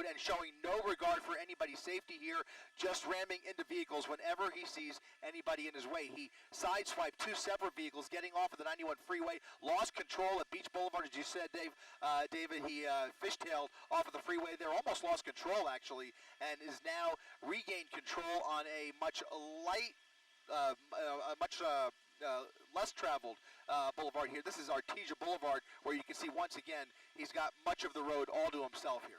road and showing no regard for anybody's safety here, just ramming into vehicles whenever he sees anybody in his way. He sideswiped 2 separate vehicles getting off of the 91 freeway, lost control at Beach Boulevard, as you said, David. He fishtailed off of the freeway there, almost lost control actually, and is now regained control on a much less traveled boulevard here. This is Artesia Boulevard, where you can see once again he's got much of the road all to himself here.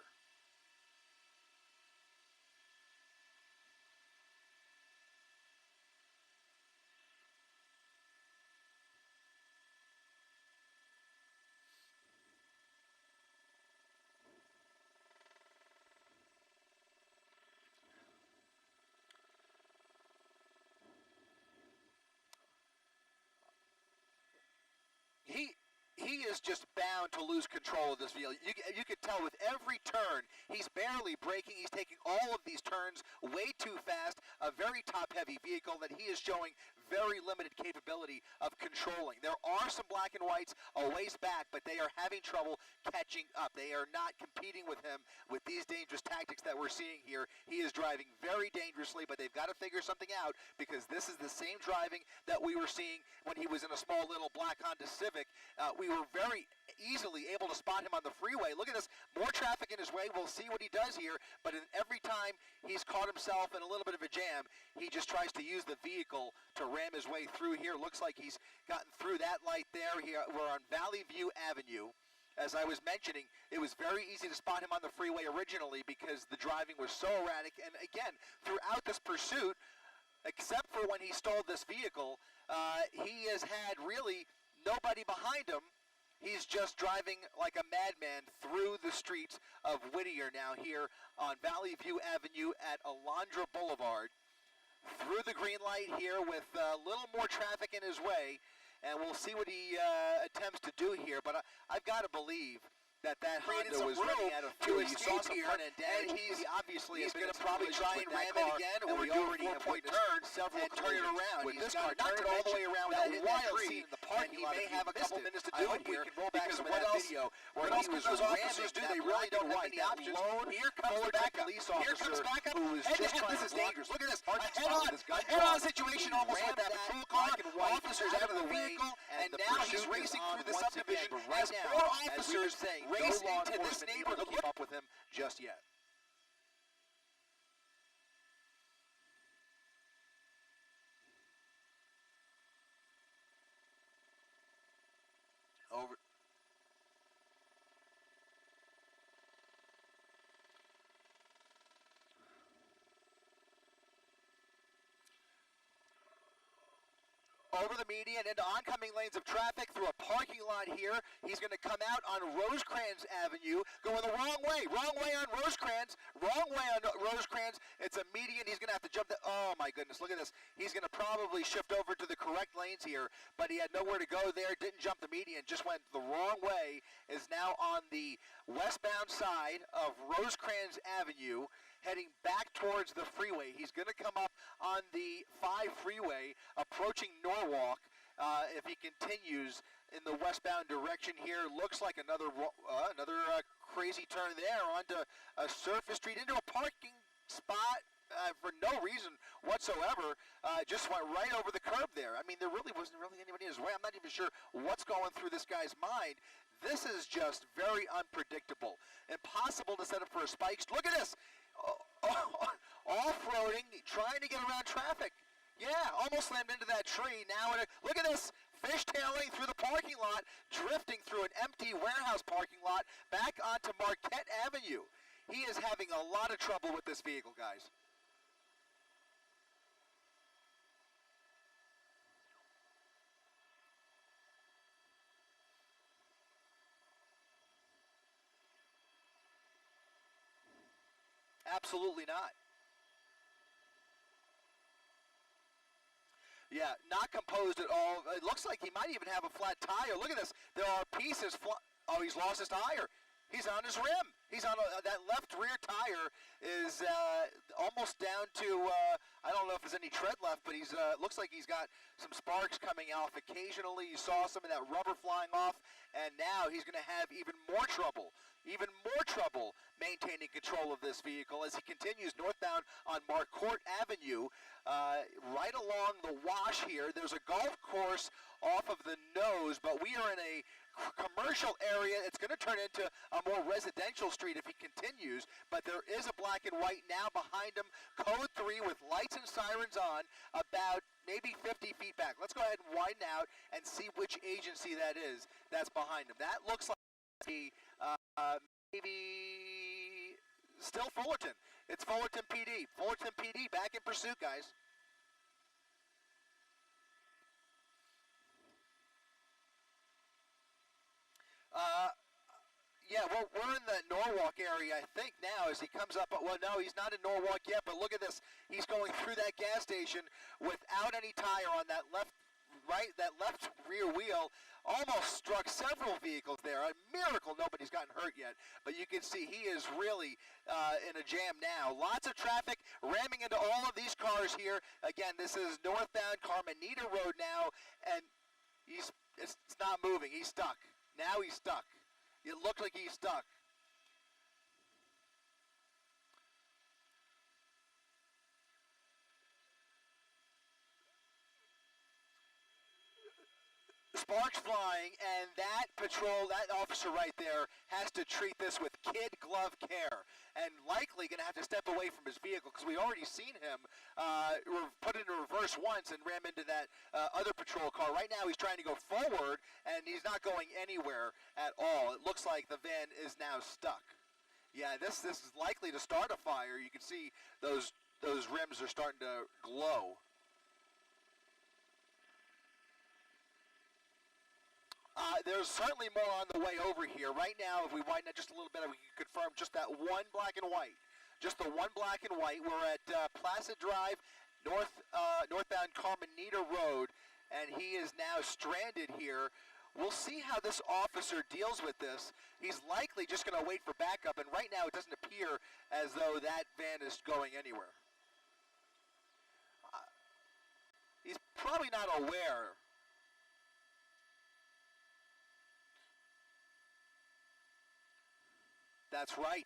He is just bound to lose control of this vehicle. You could tell with every turn, he's barely braking. He's taking all of these turns way too fast. A very top-heavy vehicle that he is showing very limited capability of controlling. There are some black and whites a ways back, but they are having trouble catching up. They are not competing with him with these dangerous tactics that we're seeing here. He is driving very dangerously, but they've got to figure something out, because this is the same driving that we were seeing when he was in a small little black Honda Civic. We were very easily able to spot him on the freeway. Look at this, more traffic in his way. We'll see what he does here, but every time he's caught himself in a little bit of a jam, he just tries to use the vehicle to ram his way through here. Looks like he's gotten through that light there. Here we're on Valley View Avenue. As I was mentioning, it was very easy to spot him on the freeway originally because the driving was so erratic. And again, throughout this pursuit, except for when he stole this vehicle, he has had really nobody behind him. He's just driving like a madman through the streets of Whittier now here on Valley View Avenue at Alondra Boulevard. Through the green light here with a little more traffic in his way, and we'll see what he attempts to do here. But I've got to believe that Honda was running out of fuel. You saw some front-end damage. He obviously is going to probably try and ram it again, or we already have turned several and turn it around. With this car, turn it all the way around that wild scene in the parking lot. He may have a couple minutes to do it here, because what else? What else can those officers do? They really don't have any options. Here comes the backup. Here comes backup. Who is just trying to this is dangerous. Look at this. A head-on situation almost with that patrol car. Officers out of the vehicle, and now he's racing through the subdivision as 4 officers race into this neighborhood. Keep up with him just yet. Over. Over the median into oncoming lanes of traffic through a parking lot here. He's going to come out on Rosecrans Avenue, going the wrong way on Rosecrans, wrong way on Rosecrans. It's a median. He's going to have to jump the, oh my goodness, look at this. He's going to probably shift over to the correct lanes here, but he had nowhere to go there, didn't jump the median, just went the wrong way, is now on the westbound side of Rosecrans Avenue, heading back towards the freeway. He's going to come up on the 5 freeway, approaching Norwalk. If he continues in the westbound direction here, looks like another crazy turn there onto a surface street into a parking spot for no reason whatsoever. Just went right over the curb there. I mean, there really wasn't anybody in his way. I'm not even sure what's going through this guy's mind. This is just very unpredictable. Impossible to set up for a spike. Look at this. Off-roading, trying to get around traffic. Yeah, almost slammed into that tree. Now, look at this, fishtailing through the parking lot, drifting through an empty warehouse parking lot, back onto Marquette Avenue. He is having a lot of trouble with this vehicle, guys. Absolutely not. Yeah, not composed at all. It looks like he might even have a flat tire. Look at this. There are pieces. Oh, he's lost his tire. He's on his rim. He's on that left rear tire is almost down to, I don't know if there's any tread left, but he's looks like he's got some sparks coming off occasionally. You saw some of that rubber flying off, and now he's going to have even more trouble maintaining control of this vehicle as he continues northbound on Marcourt Avenue. Right along the wash here, there's a golf course off of the nose, but we are in a commercial area. It's going to turn into a more residential street if he continues, but there is a black and white now behind him, code 3 with lights and sirens on, about maybe 50 feet back. Let's go ahead and widen out and see which agency that is that's behind him. That looks like maybe still Fullerton. It's Fullerton PD. Fullerton PD back in pursuit, guys. Yeah, well, we're in the Norwalk area, I think, now, as he comes up. Well, no, he's not in Norwalk yet, but look at this. He's going through that gas station without any tire on that left rear wheel. Almost struck several vehicles there. A miracle nobody's gotten hurt yet, but you can see he is really in a jam now. Lots of traffic ramming into all of these cars here. Again, this is northbound Carmenita Road now, and it's not moving. He's stuck. Now he's stuck. It looked like he's stuck. Sparks flying, and that officer right there has to treat this with kid glove care, and likely going to have to step away from his vehicle because we already seen him put into reverse once and ram into that other patrol car. Right now he's trying to go forward, and he's not going anywhere at all. It looks like the van is now stuck. Yeah, this is likely to start a fire. You can see those rims are starting to glow. There's certainly more on the way over here. Right now, if we widen it just a little bit, we can confirm just that one black and white. Just the one black and white. We're at Placid Drive, northbound Carmenita Road, and he is now stranded here. We'll see how this officer deals with this. He's likely just going to wait for backup, and right now it doesn't appear as though that van is going anywhere. He's probably not aware. That's right.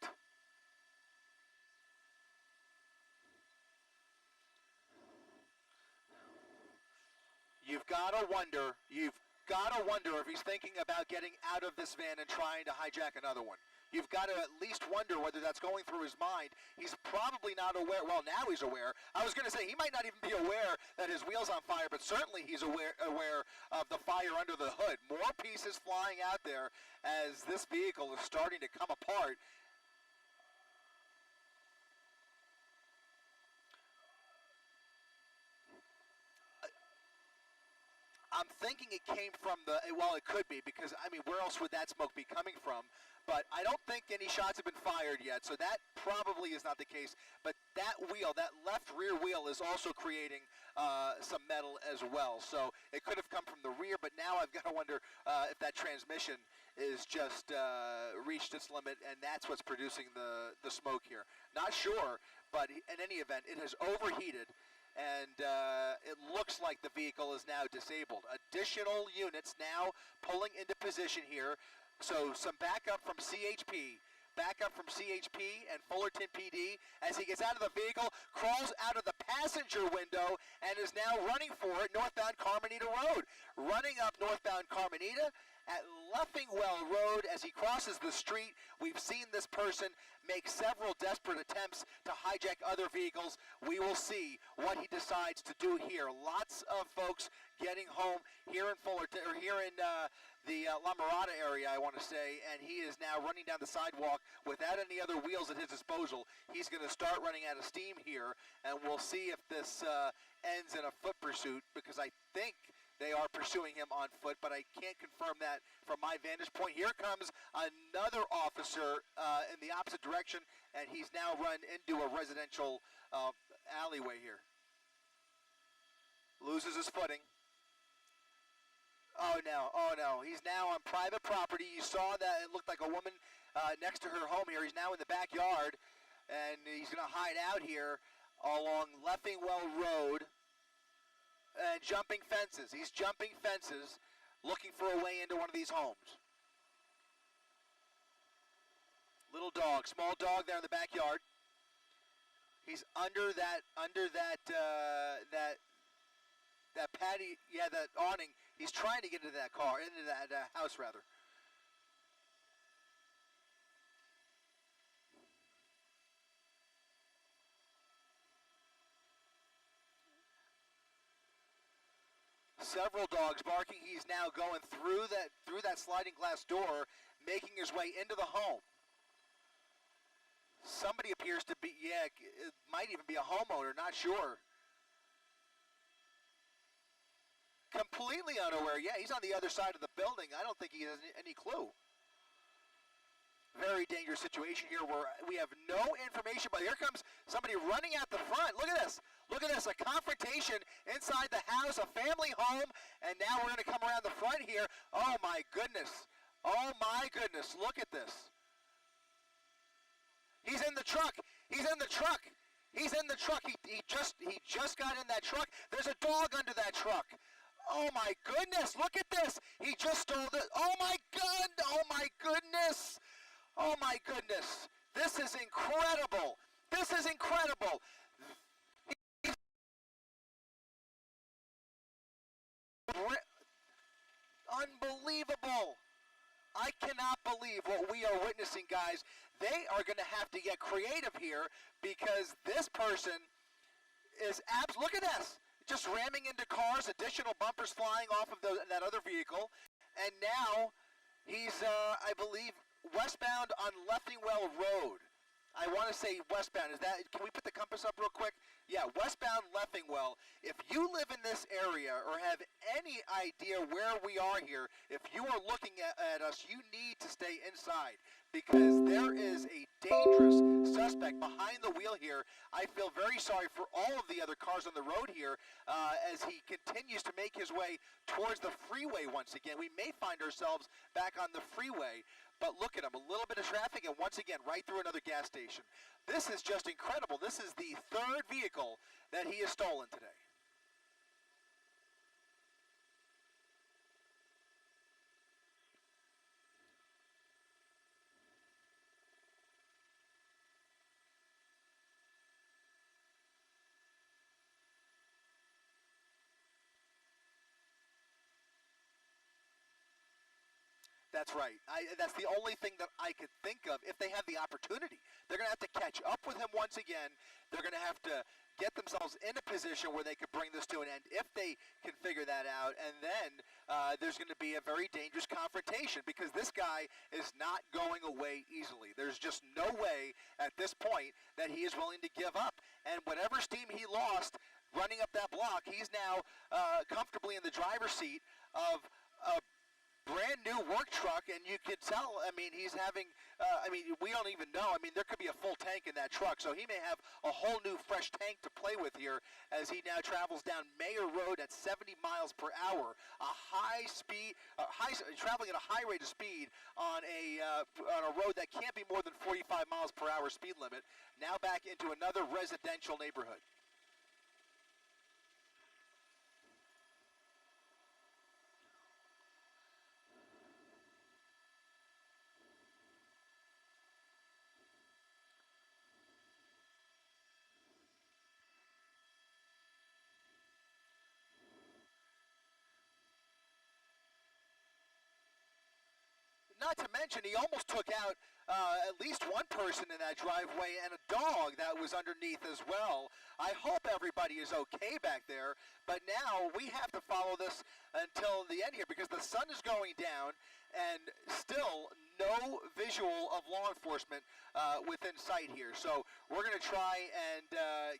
You've got to wonder if he's thinking about getting out of this van and trying to hijack another one. You've got to at least wonder whether that's going through his mind. He's probably not aware. Well, now he's aware. I was going to say he might not even be aware that his wheel's on fire, but certainly he's aware of the fire under the hood. More pieces flying out there as this vehicle is starting to come apart. I'm thinking it came from well, it could be, because, I mean, where else would that smoke be coming from? But I don't think any shots have been fired yet, so that probably is not the case. But that wheel, that left rear wheel, is also creating some metal as well. So it could have come from the rear, but now I've got to wonder if that transmission is just reached its limit, and that's what's producing the smoke here. Not sure, but in any event, it has overheated. And it looks like the vehicle is now disabled. Additional units now pulling into position here. So some backup from CHP. Backup from CHP and Fullerton PD as he gets out of the vehicle, crawls out of the passenger window, and is now running for it northbound Carmenita Road. Running up northbound Carmenita at Leffingwell Road as he crosses the street. We've seen this person make several desperate attempts to hijack other vehicles. We will see what he decides to do here. Lots of folks getting home here in Fullerton, or here in the La Mirada area, I want to say, and he is now running down the sidewalk without any other wheels at his disposal. He's going to start running out of steam here, and we'll see if this ends in a foot pursuit, because I think they are pursuing him on foot, but I can't confirm that from my vantage point. Here comes another officer in the opposite direction, and he's now run into a residential alleyway here. Loses his footing. Oh no, oh no. He's now on private property. You saw that it looked like a woman next to her home here. He's now in the backyard, and he's going to hide out here along Leffingwell Road and jumping fences. He's jumping fences, looking for a way into one of these homes. Little dog, small dog there in the backyard. He's under that patio, yeah, that awning. He's trying to get into that car, into that house rather. Several dogs barking. He's now going through that sliding glass door, making his way into the home. Somebody appears to be, yeah, it might even be a homeowner, not sure. Completely unaware. Yeah, he's on the other side of the building. I don't think he has any clue. Very dangerous situation here where we have no information, but here comes somebody running out the front. Look at this. Look at this, a confrontation inside the house, a family home, and now we're going to come around the front here. Oh my goodness. Oh my goodness, look at this. He's in the truck. He's in the truck. He's in the truck. He just got in that truck. There's a dog under that truck. Oh my goodness, look at this. He just stole the, oh my God, oh my goodness. Oh my goodness. This is incredible. This is incredible. Unbelievable. I cannot believe what we are witnessing, guys. They are going to have to get creative here because this person is look at this. Just ramming into cars, additional bumpers flying off of that other vehicle. And now he's, I believe, westbound on Leffingwell Road. I want to say westbound. Is that? Can we put the compass up real quick? Yeah, westbound Leffingwell. If you live in this area or have any idea where we are here, if you are looking at us, you need to stay inside because there is a dangerous suspect behind the wheel here. I feel very sorry for all of the other cars on the road here as he continues to make his way towards the freeway once again. We may find ourselves back on the freeway. But look at him, a little bit of traffic, and once again, right through another gas station. This is just incredible. This is the third vehicle that he has stolen today. That's right. That's the only thing that I could think of if they have the opportunity. They're going to have to catch up with him once again. They're going to have to get themselves in a position where they could bring this to an end if they can figure that out. And then there's going to be a very dangerous confrontation because this guy is not going away easily. There's just no way at this point that he is willing to give up. And whatever steam he lost running up that block, he's now comfortably in the driver's seat of a brand new work truck, and you could tell, I mean, he's having, we don't even know. I mean, there could be a full tank in that truck, so he may have a whole new fresh tank to play with here as he now travels down Mayor Road at 70 miles per hour, a high speed, traveling at a high rate of speed on a road that can't be more than 45 miles per hour speed limit, now back into another residential neighborhood. Not to mention, he almost took out at least one person in that driveway and a dog that was underneath as well. I hope everybody is okay back there, but now we have to follow this until the end here because the sun is going down and still no visual of law enforcement within sight here. So we're going to try and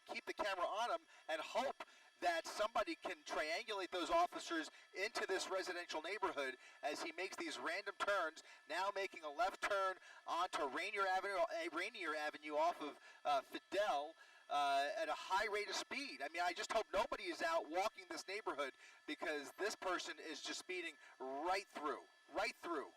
keep the camera on him and hope that somebody can triangulate those officers into this residential neighborhood as he makes these random turns, now making a left turn onto Rainier Avenue off of Fidel. at a high rate of speed. I mean, I just hope nobody is out walking this neighborhood because this person is just speeding right through, right through.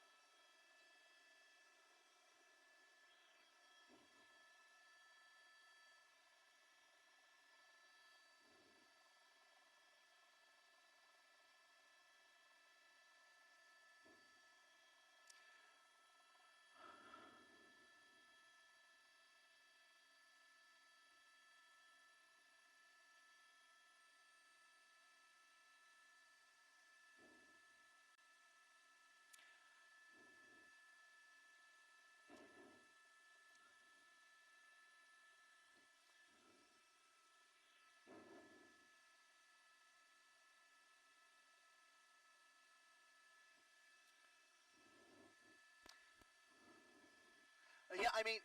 Yeah, I mean,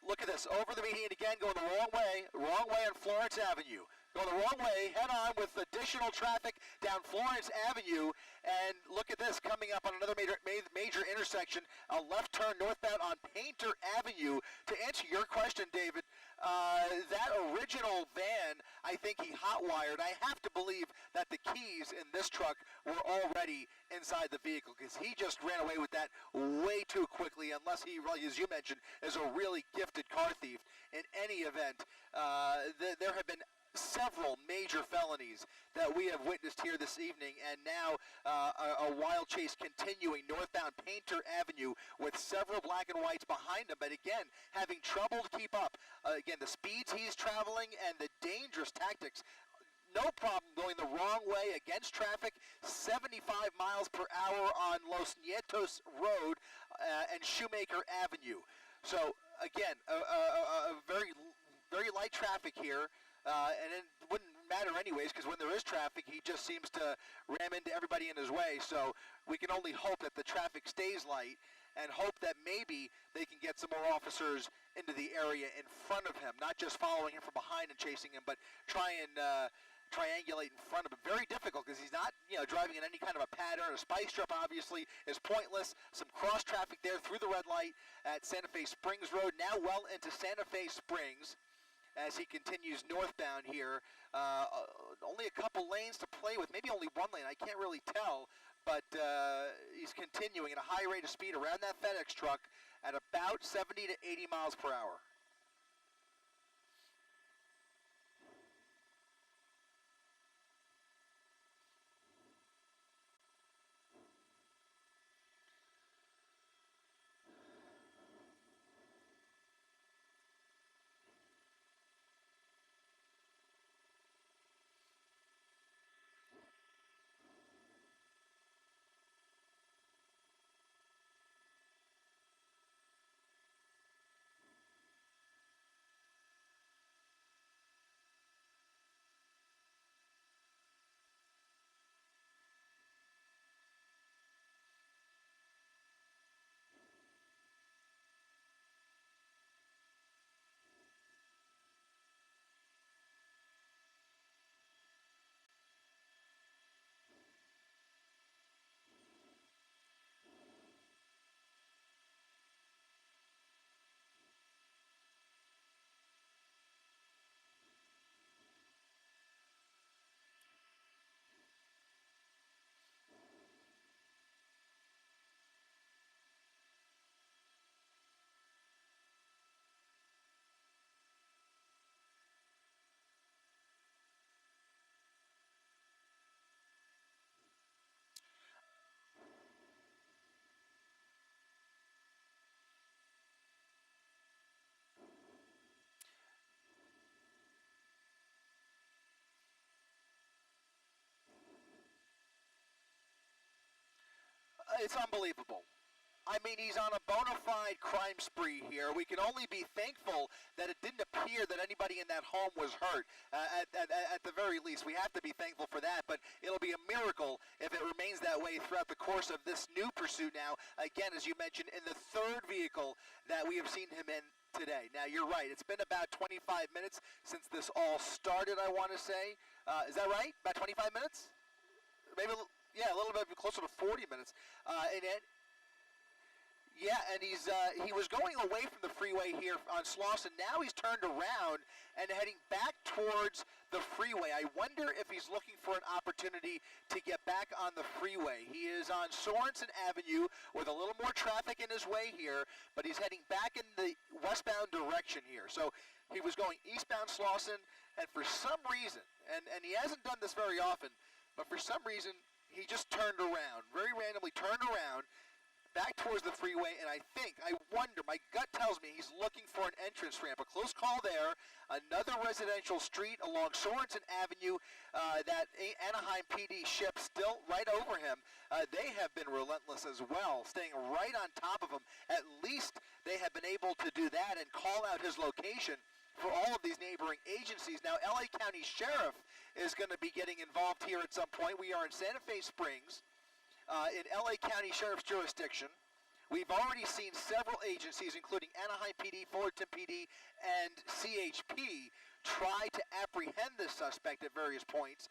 look at this. Over the median again, going the wrong way on Florence Avenue. Going the wrong way, head on with additional traffic down Florence Avenue. And look at this, coming up on another major intersection, a left turn northbound on Painter Avenue. To answer your question, David, that original van, I think he hot-wired. I have to believe that the keys in this truck were already inside the vehicle because he just ran away with that way too quickly, unless he, really, as you mentioned, is a really gifted car thief. In any event, there have been several major felonies that we have witnessed here this evening, and now a wild chase continuing northbound Painter Avenue with several black and whites behind him, but again, having trouble to keep up. Again, the speeds he's traveling and the dangerous tactics. No problem going the wrong way against traffic, 75 miles per hour on Los Nietos Road and Shoemaker Avenue. So again, a very light traffic here. And it wouldn't matter anyways, because when there is traffic, he just seems to ram into everybody in his way. So we can only hope that the traffic stays light and hope that maybe they can get some more officers into the area in front of him, not just following him from behind and chasing him, but try and triangulate in front of him. Very difficult because he's not, driving in any kind of a pattern. A spike strip obviously is pointless. Some cross traffic there through the red light at Santa Fe Springs Road, now well into Santa Fe Springs, as he continues northbound here. Only a couple lanes to play with, maybe only one lane, I can't really tell, but he's continuing at a high rate of speed around that FedEx truck at about 70 to 80 miles per hour. It's unbelievable. I mean, he's on a bona fide crime spree here. We can only be thankful that it didn't appear that anybody in that home was hurt. At the very least, we have to be thankful for that, but it'll be a miracle if it remains that way throughout the course of this new pursuit now. Again, as you mentioned, in the third vehicle that we have seen him in today. Now, you're right. It's been about 25 minutes since this all started, I want to say. Is that right? About 25 minutes? Maybe a little bit closer to 40 minutes. Yeah, and he was going away from the freeway here on Slauson. Now he's turned around and heading back towards the freeway. I wonder if he's looking for an opportunity to get back on the freeway. He is on Sorensen Avenue with a little more traffic in his way here, but he's heading back in the westbound direction here. So he was going eastbound Slauson, and for some reason, and he hasn't done this very often, but for some reason, he just turned around, very randomly turned around, back towards the freeway, and I wonder, my gut tells me he's looking for an entrance ramp. A close call there. Another residential street along Sorensen Avenue that Anaheim PD ship still right over him. They have been relentless as well, staying right on top of him. At least they have been able to do that and call out his location for all of these neighboring agencies. Now, LA County Sheriff is going to be getting involved here at some point. We are in Santa Fe Springs. In LA County Sheriff's jurisdiction. We've already seen several agencies, including Anaheim PD, Fullertown PD, and CHP, try to apprehend this suspect at various points,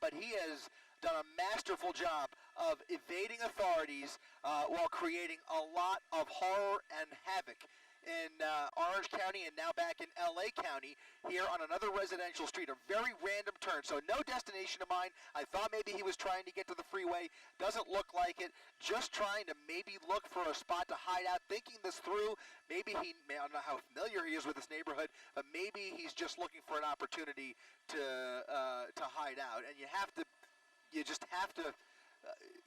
but he has done a masterful job of evading authorities while creating a lot of horror and havoc in Orange County and now back in LA County here on another residential street. A very random turn, so no destination of mine. I thought maybe he was trying to get to the freeway. Doesn't look like it. Just trying to maybe look for a spot to hide out, thinking this through. Maybe I don't know how familiar he is with this neighborhood, but maybe he's just looking for an opportunity to hide out. And you just have to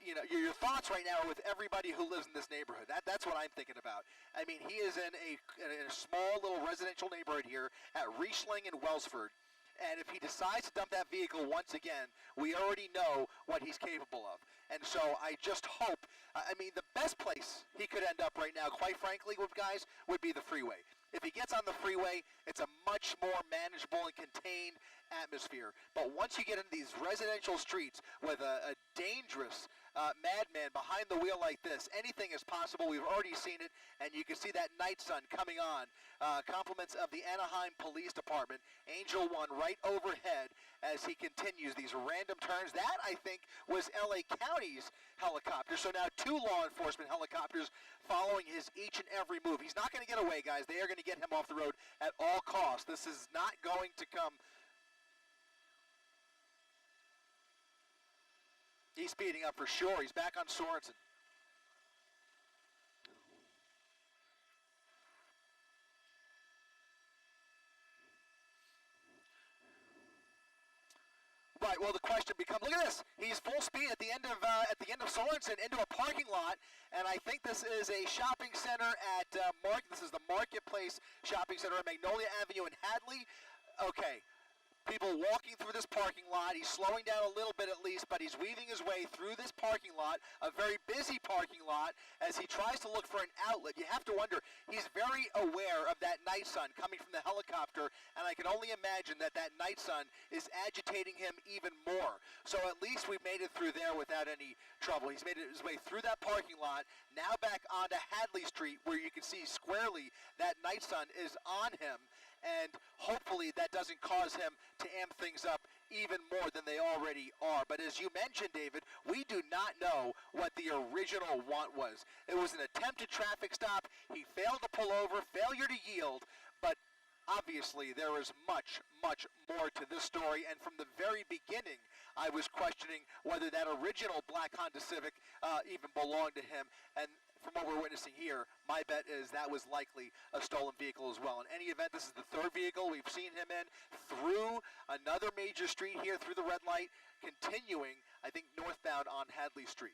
your thoughts right now are with everybody who lives in this neighborhood. That's what I'm thinking about. I mean, he is in a small little residential neighborhood here at Riesling and Wellsford. And if he decides to dump that vehicle once again, we already know what he's capable of. And so I just hope, the best place he could end up right now, quite frankly, guys, would be the freeway. If he gets on the freeway, it's a much more manageable and contained atmosphere. But once you get into these residential streets with a dangerous madman behind the wheel like this, anything is possible. We've already seen it, and you can see that night sun coming on. Compliments of the Anaheim Police Department, Angel 1 right overhead as he continues these random turns. That, I think, was LA County's helicopter. So now 2 law enforcement helicopters following his each and every move. He's not going to get away, guys. They are going to get him off the road at all costs. This is not going to come. He's speeding up for sure. He's back on Sorensen. Right. Well, the question becomes: look at this. He's full speed at the end of Sorensen into a parking lot, and I think this is a shopping center at This is the Marketplace Shopping Center at Magnolia Avenue in Hadley. Okay. People walking through this parking lot. He's slowing down a little bit at least, but he's weaving his way through this parking lot, a very busy parking lot, as he tries to look for an outlet. You have to wonder, he's very aware of that night sun coming from the helicopter, and I can only imagine that night sun is agitating him even more. So at least we've made it through there without any trouble. He's made his way through that parking lot, now back onto Hadley Street, where you can see squarely that night sun is on him. And hopefully that doesn't cause him to amp things up even more than they already are. But as you mentioned, David, we do not know what the original want was. It was an attempted traffic stop. He failed to pull over, failure to yield, but obviously there is much, much more to this story. And from the very beginning, I was questioning whether that original black Honda Civic even belonged to him. And from what we're witnessing here, my bet is that was likely a stolen vehicle as well. In any event, this is the 3rd vehicle we've seen him in through another major street here, through the red light, continuing, I think, northbound on Hadley Street.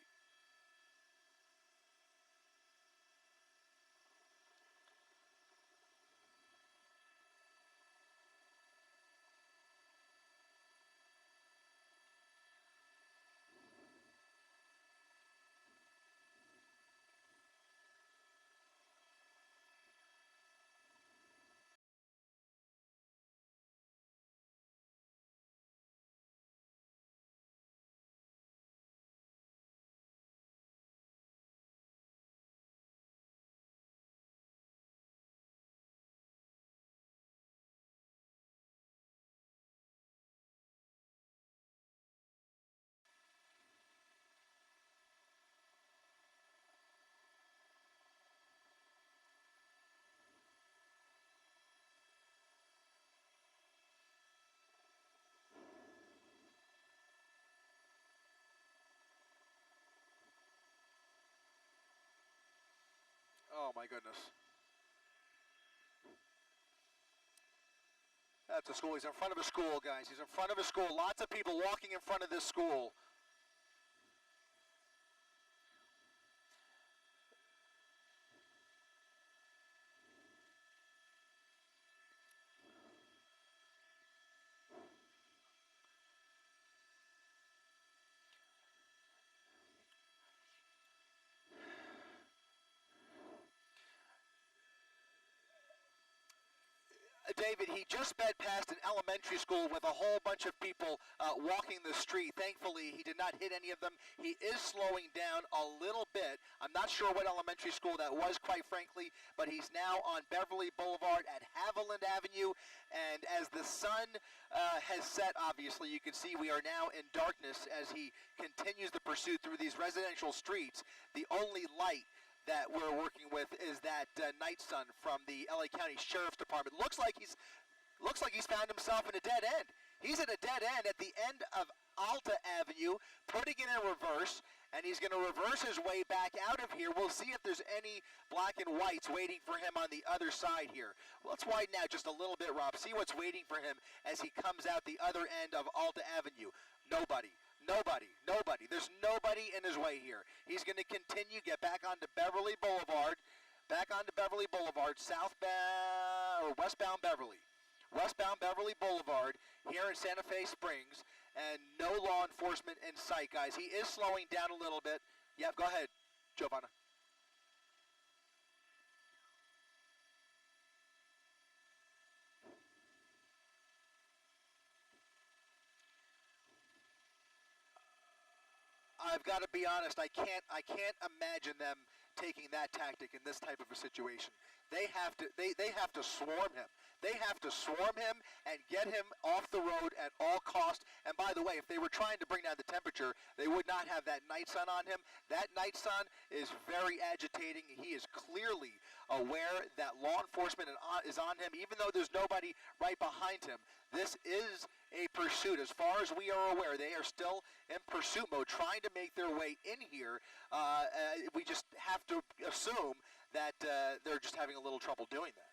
Oh my goodness. That's a school. He's in front of a school, guys. He's in front of a school. Lots of people walking in front of this school. David, he just sped past an elementary school with a whole bunch of people walking the street. Thankfully, he did not hit any of them. He is slowing down a little bit. I'm not sure what elementary school that was, quite frankly, but he's now on Beverly Boulevard at Haviland Avenue. And as the sun has set, obviously, you can see we are now in darkness as he continues the pursuit through these residential streets. The only light that we're working with is that night sun from the LA County Sheriff's Department. Looks like he's found himself in a dead end. He's at a dead end at the end of Alta Avenue, putting it in reverse, and he's going to reverse his way back out of here. We'll see if there's any black and whites waiting for him on the other side here. Well, let's widen out just a little bit, Rob. See what's waiting for him as he comes out the other end of Alta Avenue. Nobody. There's nobody in his way here. He's going to continue, get back onto Beverly Boulevard, southbound or westbound Beverly Boulevard here in Santa Fe Springs, and no law enforcement in sight, guys. He is slowing down a little bit. Yep, go ahead, Giovanna. I've got to be honest. I can't imagine them taking that tactic in this type of a situation. They have to swarm him. They have to swarm him and get him off the road at all costs. And by the way, if they were trying to bring down the temperature, they would not have that night sun on him. That night sun is very agitating. He is clearly aware that law enforcement is on him, even though there's nobody right behind him. This is a pursuit. As far as we are aware, they are still in pursuit mode, trying to make their way in here. We just have to assume that they're just having a little trouble doing that.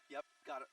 Yep, got it.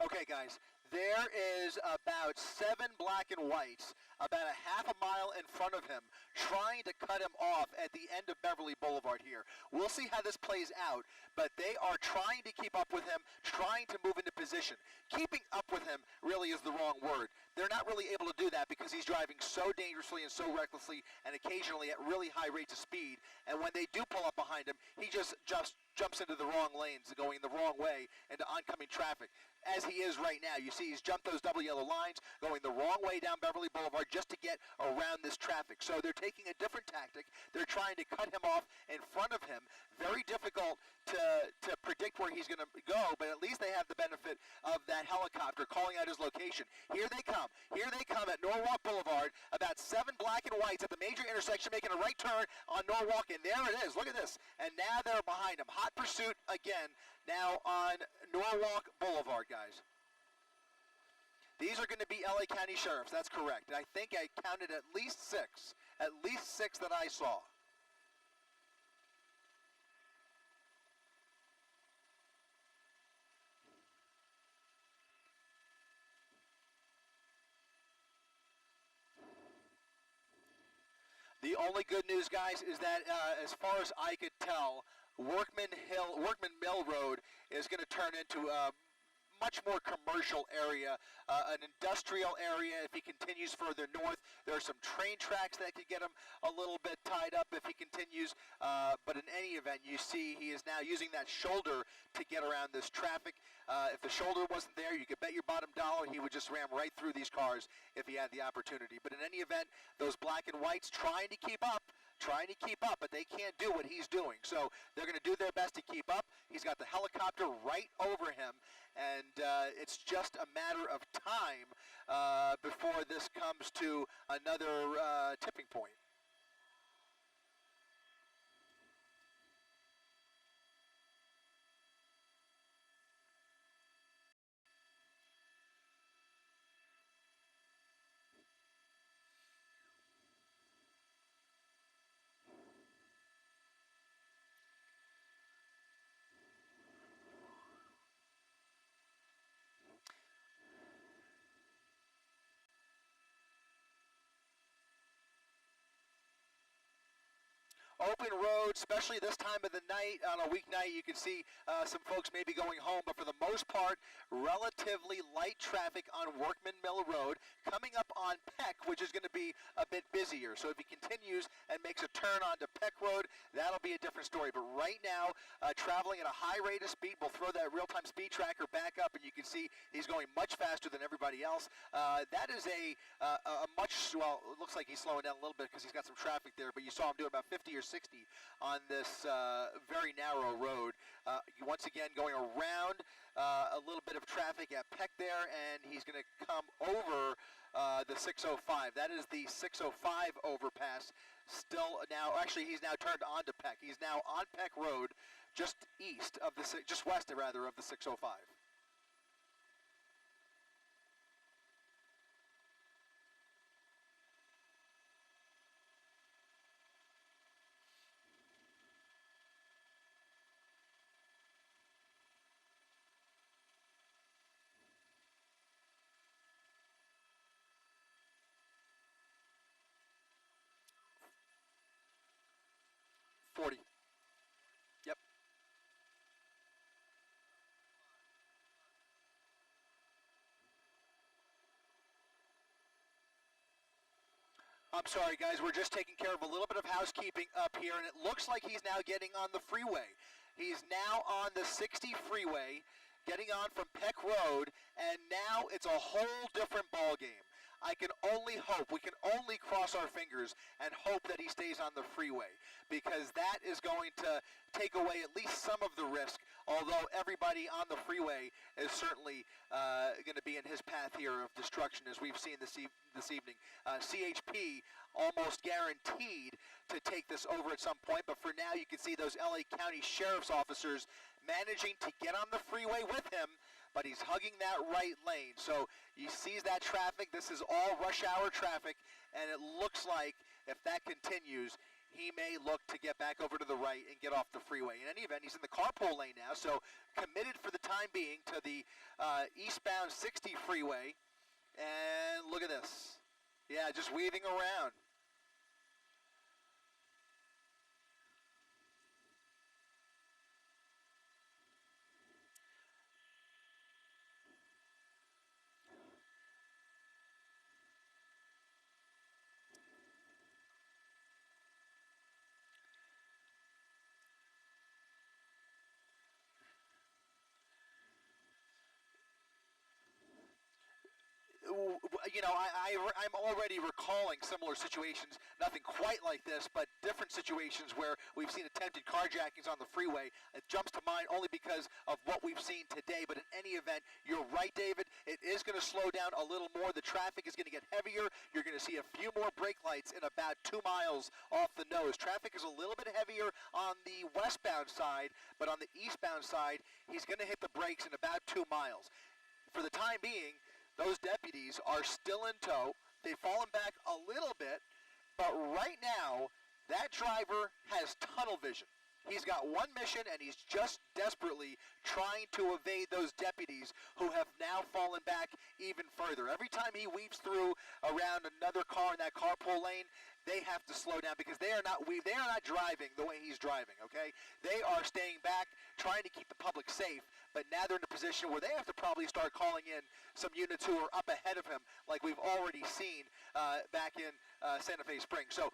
Okay, guys, there is about 7 black and whites about a half a mile in front of him trying to cut him off at the end of Beverly Boulevard here. We'll see how this plays out, but they are trying to keep up with him, trying to move into position. Keeping up with him really is the wrong word. They're not really able to do that because he's driving so dangerously and so recklessly and occasionally at really high rates of speed. And when they do pull up behind him, he just jumps into the wrong lanes, going the wrong way into oncoming traffic. As he is right now, you see he's jumped those double yellow lines, going the wrong way down Beverly Boulevard just to get around this traffic. So they're taking a different tactic. They're trying to cut him off in front of him. Very difficult to predict where he's going to go, but at least they have the benefit of that helicopter calling out his location. Here they come. Here they come at Norwalk Boulevard, about 7 black and whites at the major intersection, making a right turn on Norwalk, and there it is. Look at this. And now they're behind him. Hot pursuit again now on Norwalk Boulevard, guys. These are going to be LA County Sheriffs. That's correct. I think I counted at least 6. At least 6 that I saw. The only good news, guys, is that as far as I could tell, Workman Mill Road is going to turn into much more commercial area, an industrial area. If he continues further north, there are some train tracks that could get him a little bit tied up if he continues. But in any event, you see he is now using that shoulder to get around this traffic. If the shoulder wasn't there, you could bet your bottom dollar he would just ram right through these cars if he had the opportunity. But in any event, those black and whites trying to keep up, but they can't do what he's doing. So they're going to do their best to keep up. He's got the helicopter right over him, and it's just a matter of time before this comes to another tipping point. Open road, especially this time of the night. On a weeknight, you can see some folks maybe going home, but for the most part, relatively light traffic on Workman Mill Road. Coming up on Peck, which is going to be a bit busier. So if he continues and makes a turn onto Peck Road, that'll be a different story. But right now, traveling at a high rate of speed, we'll throw that real-time speed tracker back up, and you can see he's going much faster than everybody else. That is a much, well, it looks like he's slowing down a little bit because he's got some traffic there, but you saw him do about 50 or 60 on this very narrow road. Once again, going around a little bit of traffic at Peck there, and he's going to come over the 605. That is the 605 overpass. Still now, actually, he's now turned onto Peck. He's now on Peck Road, just east of the, just west rather of the 605. 40. Yep. I'm sorry, guys. We're just taking care of a little bit of housekeeping up here, and it looks like he's now getting on the freeway. He's now on the 60 freeway, getting on from Peck Road, and now it's a whole different ballgame. I can only hope, we can only cross our fingers and hope that he stays on the freeway, because that is going to take away at least some of the risk, although everybody on the freeway is certainly going to be in his path here of destruction, as we've seen this evening. CHP almost guaranteed to take this over at some point, but for now you can see those LA County Sheriff's officers managing to get on the freeway with him, but he's hugging that right lane. So he sees that traffic. This is all rush hour traffic, and it looks like if that continues, he may look to get back over to the right and get off the freeway. In any event, he's in the carpool lane now, so committed for the time being to the eastbound 60 freeway. And look at this. Yeah, just weaving around. You know, I'm already recalling similar situations, nothing quite like this, but different situations where we've seen attempted carjackings on the freeway. It jumps to mind only because of what we've seen today, but in any event, you're right, David. It is going to slow down a little more. The traffic is going to get heavier. You're going to see a few more brake lights in about 2 miles off the nose. Traffic is a little bit heavier on the westbound side, but on the eastbound side, he's going to hit the brakes in about 2 miles. For the time being, those deputies are still in tow. They've fallen back a little bit, but right now, that driver has tunnel vision. He's got one mission, and he's just desperately trying to evade those deputies who have now fallen back even further. Every time he weaves through around another car in that carpool lane, they have to slow down because they are not driving the way he's driving, okay? They are staying back, trying to keep the public safe, but now they're in a position where they have to probably start calling in some units who are up ahead of him, like we've already seen back in Santa Fe Springs. So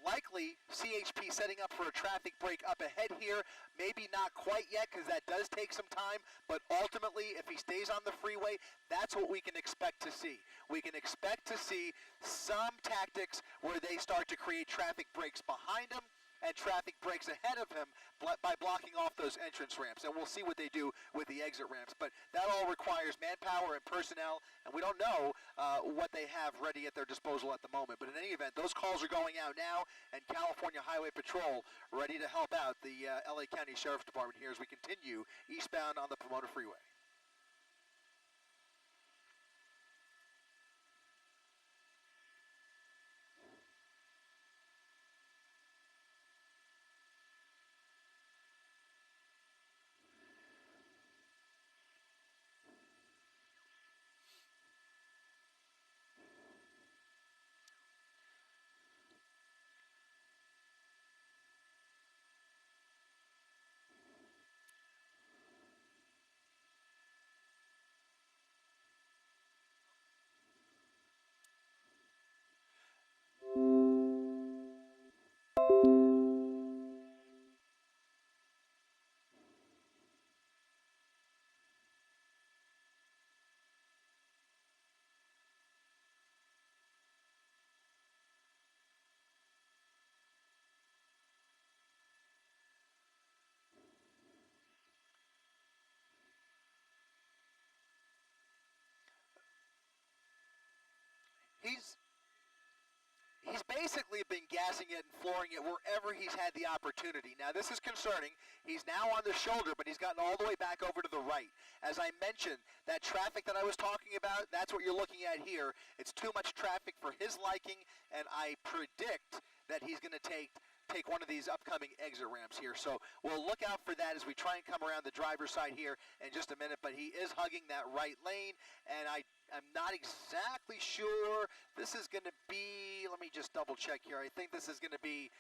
likely CHP setting up for a traffic break up ahead here. Maybe not quite yet because that does take some time, but ultimately if he stays on the freeway, that's what we can expect to see. We can expect to see some tactics where they start to create traffic breaks behind him and traffic breaks ahead of him by blocking off those entrance ramps. And we'll see what they do with the exit ramps. But that all requires manpower and personnel, and we don't know what they have ready at their disposal at the moment. But in any event, those calls are going out now, and California Highway Patrol ready to help out the LA County Sheriff's Department here as we continue eastbound on the Pomona Freeway. He's basically been gassing it and flooring it wherever he's had the opportunity. Now, this is concerning. He's now on the shoulder, but he's gotten all the way back over to the right. As I mentioned, that traffic that I was talking about, that's what you're looking at here. It's too much traffic for his liking, and I predict that he's going to take one of these upcoming exit ramps here. So we'll look out for that as we try and come around the driver's side here in just a minute. But he is hugging that right lane, and I'm not exactly sure. This is going to be, let me just double check here. I think this is going to be